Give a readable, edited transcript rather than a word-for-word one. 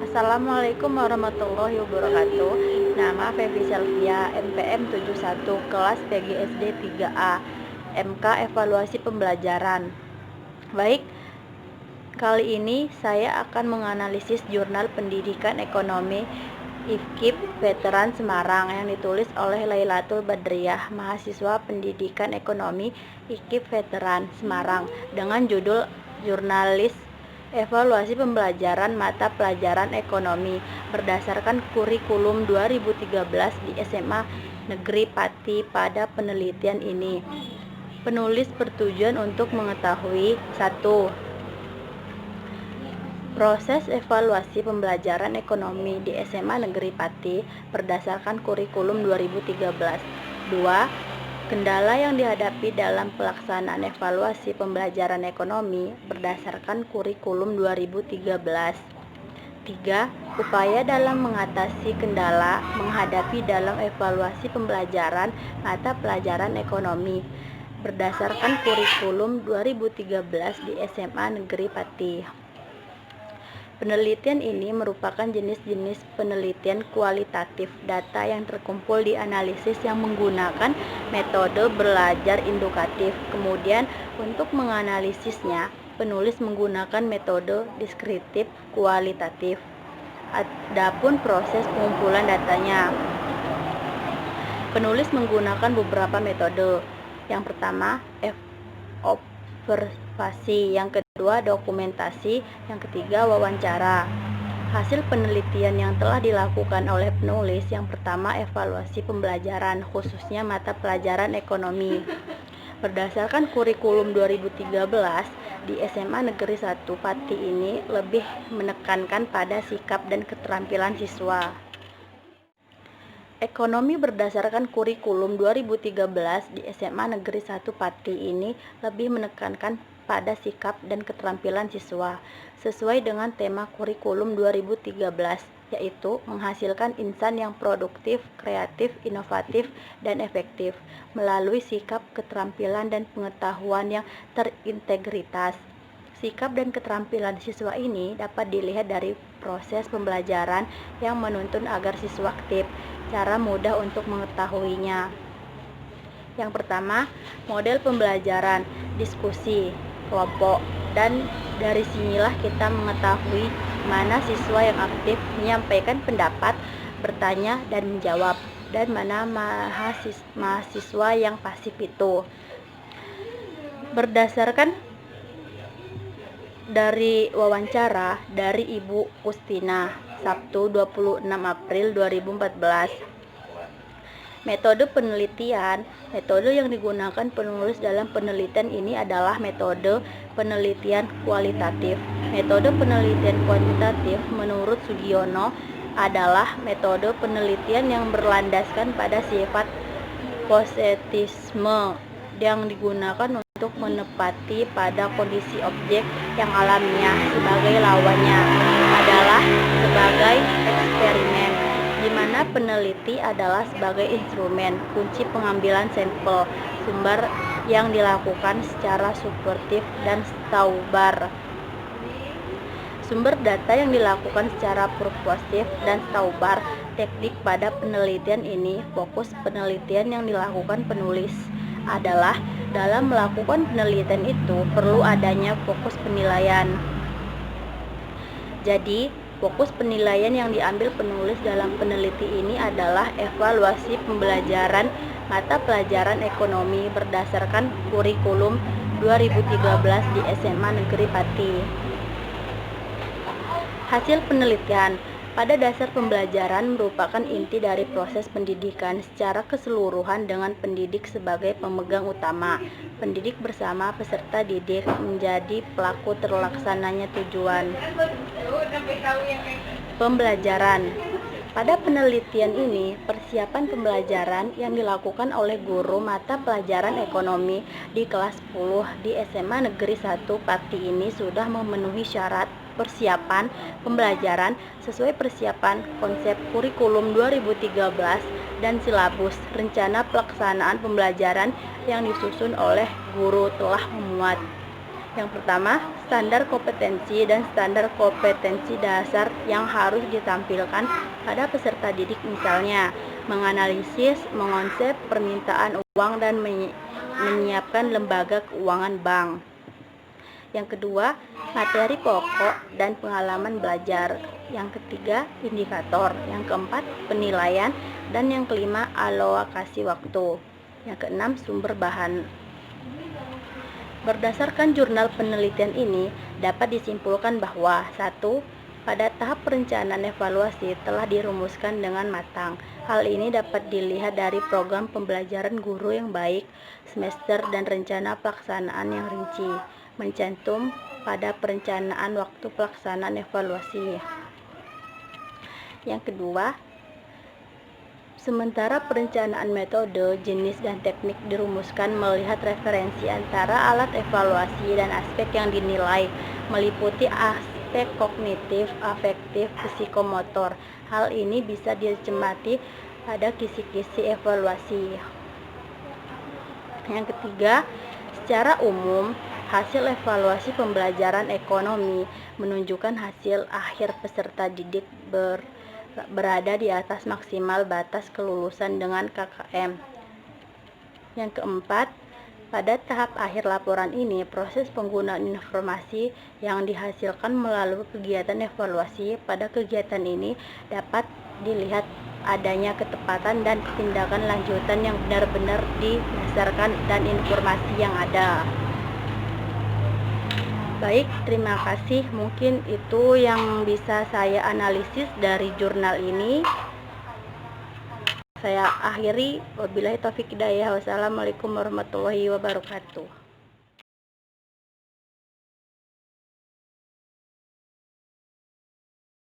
Assalamualaikum warahmatullahi wabarakatuh. Nama Fevi Selvia, NPM 71, kelas PGSD 3A, MK Evaluasi Pembelajaran. Baik, kali ini saya akan menganalisis Jurnal Pendidikan Ekonomi IFKIP Veteran Semarang yang ditulis oleh Lailatul Badriyah, mahasiswa Pendidikan Ekonomi IFKIP Veteran Semarang, dengan judul Jurnalis Evaluasi Pembelajaran Mata Pelajaran Ekonomi berdasarkan kurikulum 2013 di SMA Negeri Pati. Pada penelitian ini, penulis bertujuan untuk mengetahui 1. Proses evaluasi pembelajaran ekonomi di SMA Negeri Pati berdasarkan kurikulum 2013. 2. Kendala yang dihadapi dalam pelaksanaan evaluasi pembelajaran ekonomi berdasarkan kurikulum 2013. 3. Upaya dalam mengatasi kendala menghadapi dalam evaluasi pembelajaran mata pelajaran ekonomi berdasarkan kurikulum 2013 di SMA Negeri Pati. Penelitian ini merupakan jenis-jenis penelitian kualitatif. Data yang terkumpul dianalisis yang menggunakan metode belajar indukatif. Kemudian, untuk menganalisisnya, penulis menggunakan metode deskriptif kualitatif. Adapun proses pengumpulan datanya, penulis menggunakan beberapa metode. Yang pertama, observasi, yang kedua dokumentasi, yang ketiga wawancara. Hasil penelitian yang telah dilakukan oleh penulis: yang pertama, evaluasi pembelajaran khususnya mata pelajaran ekonomi. Berdasarkan kurikulum 2013 di SMA Negeri 1 Pati ini lebih menekankan pada sikap dan keterampilan siswa. Ekonomi berdasarkan kurikulum 2013 di SMA Negeri 1 Pati ini lebih menekankan pada sikap dan keterampilan siswa sesuai dengan tema kurikulum 2013, yaitu menghasilkan insan yang produktif, kreatif, inovatif, dan efektif melalui sikap, keterampilan, dan pengetahuan yang terintegritas. Sikap dan keterampilan siswa ini dapat dilihat dari proses pembelajaran yang menuntun agar siswa aktif. Cara mudah untuk mengetahuinya: yang pertama, model pembelajaran, diskusi, kelompok, dan dari sinilah kita mengetahui mana siswa yang aktif menyampaikan pendapat, bertanya, dan menjawab, dan mana mahasiswa yang pasif itu. Berdasarkan dari wawancara dari Ibu Kustina, Sabtu 26 April 2014. Metode penelitian. Metode yang digunakan penulis dalam penelitian ini adalah metode penelitian kualitatif. Metode penelitian kuantitatif menurut Sugiono adalah metode penelitian yang berlandaskan pada sifat positisme yang digunakan untuk menepati pada kondisi objek yang alamiah sebagai lawannya adalah sebagai eksperimen, di mana peneliti adalah sebagai instrumen kunci pengambilan sampel sumber yang dilakukan secara subjektif dan staubar. Sumber data yang dilakukan secara prospektif dan staubar. Teknik pada penelitian ini, fokus penelitian yang dilakukan penulis adalah dalam melakukan penelitian itu perlu adanya fokus penilaian. Jadi, fokus penilaian yang diambil penulis dalam peneliti ini adalah evaluasi pembelajaran mata pelajaran ekonomi berdasarkan kurikulum 2013 di SMA Negeri Pati. Hasil penelitian. Pada dasar pembelajaran merupakan inti dari proses pendidikan secara keseluruhan dengan pendidik sebagai pemegang utama. Pendidik bersama peserta didik menjadi pelaku terlaksananya tujuan. Pembelajaran. Pada penelitian ini, persiapan pembelajaran yang dilakukan oleh guru mata pelajaran ekonomi di kelas 10 di SMA Negeri 1 Pati ini sudah memenuhi syarat persiapan pembelajaran sesuai persiapan konsep kurikulum 2013 dan silabus. Rencana pelaksanaan pembelajaran yang disusun oleh guru telah memuat Yang pertama, standar kompetensi dan standar kompetensi dasar yang harus ditampilkan pada peserta didik, misalnya menganalisis, mengonsep permintaan uang dan menyiapkan lembaga keuangan bank. Yang kedua, materi pokok dan pengalaman belajar. Yang ketiga, indikator. Yang keempat, penilaian. Dan yang kelima, alokasi waktu. Yang keenam, sumber bahan. Berdasarkan jurnal penelitian ini, dapat disimpulkan bahwa 1. Pada tahap perencanaan evaluasi telah dirumuskan dengan matang. Hal ini dapat dilihat dari program pembelajaran guru yang baik, semester, dan rencana pelaksanaan yang rinci, mencantum pada perencanaan waktu pelaksanaan evaluasi. Yang kedua, sementara perencanaan metode, jenis, dan teknik dirumuskan melihat referensi antara alat evaluasi dan aspek yang dinilai, meliputi aspek kognitif, afektif, psikomotor. Hal ini bisa dicermati pada kisi-kisi evaluasi. Yang ketiga, secara umum, hasil evaluasi pembelajaran ekonomi menunjukkan hasil akhir peserta didik berada di atas maksimal batas kelulusan dengan KKM. Yang keempat, pada tahap akhir laporan ini, proses penggunaan informasi yang dihasilkan melalui kegiatan evaluasi. Pada kegiatan ini dapat dilihat adanya ketepatan dan tindakan lanjutan yang benar-benar didasarkan dan informasi yang ada. Baik, terima kasih. Mungkin itu yang bisa saya analisis dari jurnal ini. Saya akhiri. Wabillahi taufiq hidayah. Wassalamualaikum warahmatullahi wabarakatuh.